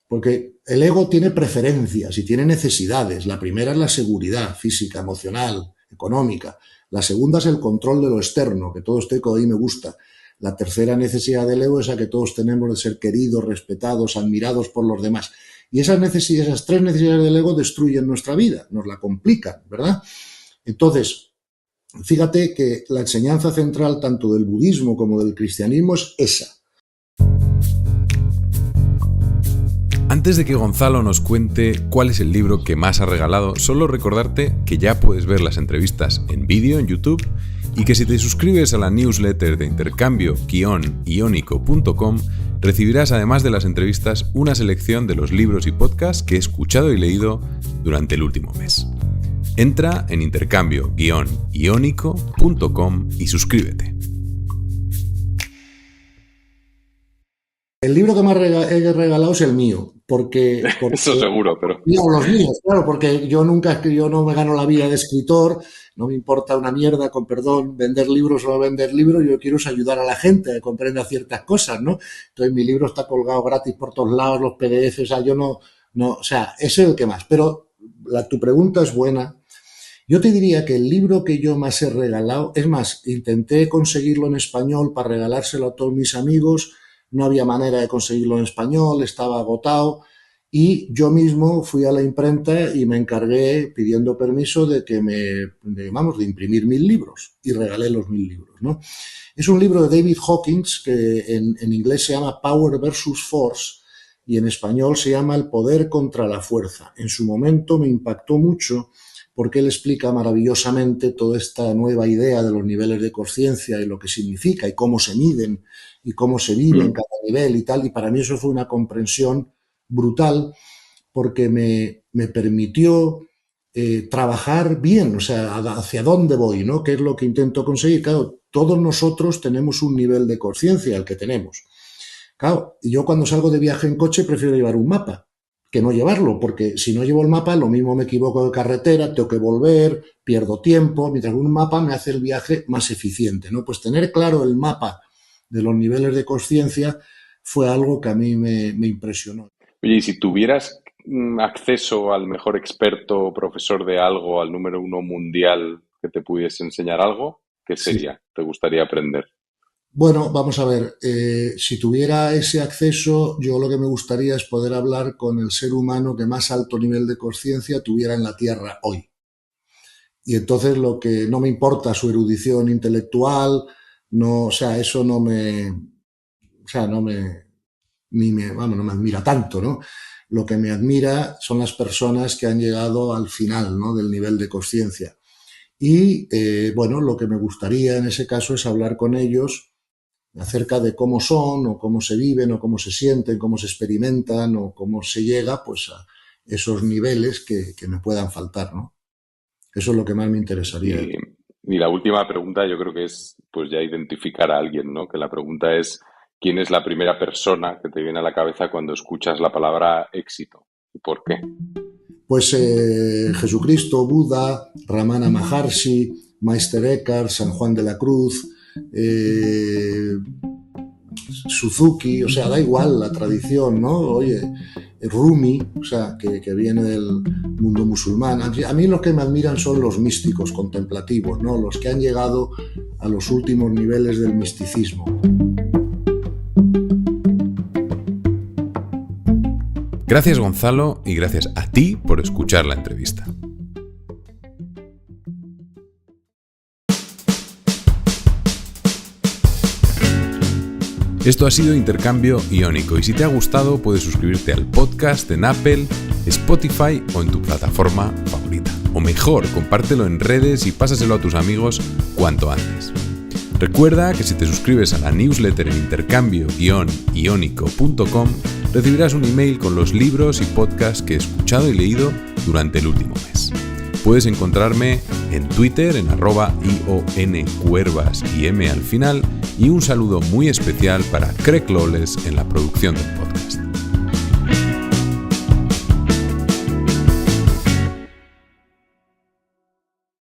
Porque el ego tiene preferencias y tiene necesidades. La primera es la seguridad física, emocional, económica. La segunda es el control de lo externo, que todo esté como a mí me gusta. La tercera necesidad del ego es a que todos tenemos de ser queridos, respetados, admirados por los demás. Y esas tres necesidades del ego destruyen nuestra vida, nos la complican, ¿verdad? Entonces, fíjate que la enseñanza central tanto del budismo como del cristianismo es esa. Antes de que Gonzalo nos cuente cuál es el libro que más ha regalado, solo recordarte que ya puedes ver las entrevistas en vídeo en YouTube y que si te suscribes a la newsletter de intercambio-iónico.com recibirás, además de las entrevistas, una selección de los libros y podcasts que he escuchado y leído durante el último mes. Entra en intercambio-iónico.com y suscríbete. El libro que más he regalado es el mío, porque Eso seguro, pero... Los míos, claro, porque yo no me gano la vida de escritor, no me importa una mierda, con perdón, vender libros o no vender libros, yo quiero es ayudar a la gente a que comprenda ciertas cosas, ¿no? Entonces mi libro está colgado gratis por todos lados, los PDFs, o sea, o sea, ese es el que más. Pero tu pregunta es buena. Yo te diría que el libro que yo más he regalado, es más, intenté conseguirlo en español para regalárselo a todos mis amigos, no había manera de conseguirlo en español, estaba agotado, Y yo mismo fui a la imprenta y me encargué, pidiendo permiso, de imprimir 1000 libros, y regalé los 1000 libros, ¿no? Es un libro de David Hawkins que en inglés se llama Power versus Force y en español se llama El poder contra la fuerza. En su momento me impactó mucho porque él explica maravillosamente toda esta nueva idea de los niveles de consciencia y lo que significa y cómo se miden y cómo se vive en cada nivel y tal. Y para mí eso fue una comprensión brutal porque me permitió trabajar bien, o sea, hacia dónde voy, ¿no? ¿Qué es lo que intento conseguir? Claro, todos nosotros tenemos un nivel de conciencia, el que tenemos. Claro, y yo cuando salgo de viaje en coche prefiero llevar un mapa que no llevarlo, porque si no llevo el mapa, lo mismo me equivoco de carretera, tengo que volver, pierdo tiempo, mientras un mapa me hace el viaje más eficiente, ¿no? Pues tener claro el mapa de los niveles de conciencia fue algo que a mí me impresionó. Oye, y si tuvieras acceso al mejor experto o profesor de algo, al número 1 mundial que te pudiese enseñar algo, ¿qué sería? Sí. ¿Te gustaría aprender? Bueno, vamos a ver, si tuviera ese acceso, yo lo que me gustaría es poder hablar con el ser humano que más alto nivel de conciencia tuviera en la Tierra hoy. Y entonces lo que no me importa su erudición intelectual, no, o sea, eso no me admira tanto, ¿no? Lo que me admira son las personas que han llegado al final, ¿no?, del nivel de conciencia. Y, lo que me gustaría en ese caso es hablar con ellos acerca de cómo son, o cómo se viven, o cómo se sienten, cómo se experimentan, o cómo se llega, pues, a esos niveles que me puedan faltar, ¿no? Eso es lo que más me interesaría. Y la última pregunta yo creo que es, pues, ya identificar a alguien, ¿no? Que la pregunta es, ¿quién es la primera persona que te viene a la cabeza cuando escuchas la palabra éxito? ¿Y por qué? Pues Jesucristo, Buda, Ramana Maharshi, Meister Eckhart, San Juan de la Cruz, Suzuki, o sea, da igual la tradición, ¿no? Oye, Rumi, o sea, que viene del mundo musulmán. A mí los que me admiran son los místicos contemplativos, ¿no? Los que han llegado a los últimos niveles del misticismo. Gracias, Gonzalo, y gracias a ti por escuchar la entrevista. Esto ha sido Intercambio Iónico, y si te ha gustado puedes suscribirte al podcast en Apple, Spotify o en tu plataforma favorita. O mejor, compártelo en redes y pásaselo a tus amigos cuanto antes. Recuerda que si te suscribes a la newsletter en intercambio-iónico.com recibirás un email con los libros y podcasts que he escuchado y leído durante el último mes. Puedes encontrarme en Twitter en @IONCuervas y M al final, y un saludo muy especial para Craig Lawless en la producción del podcast.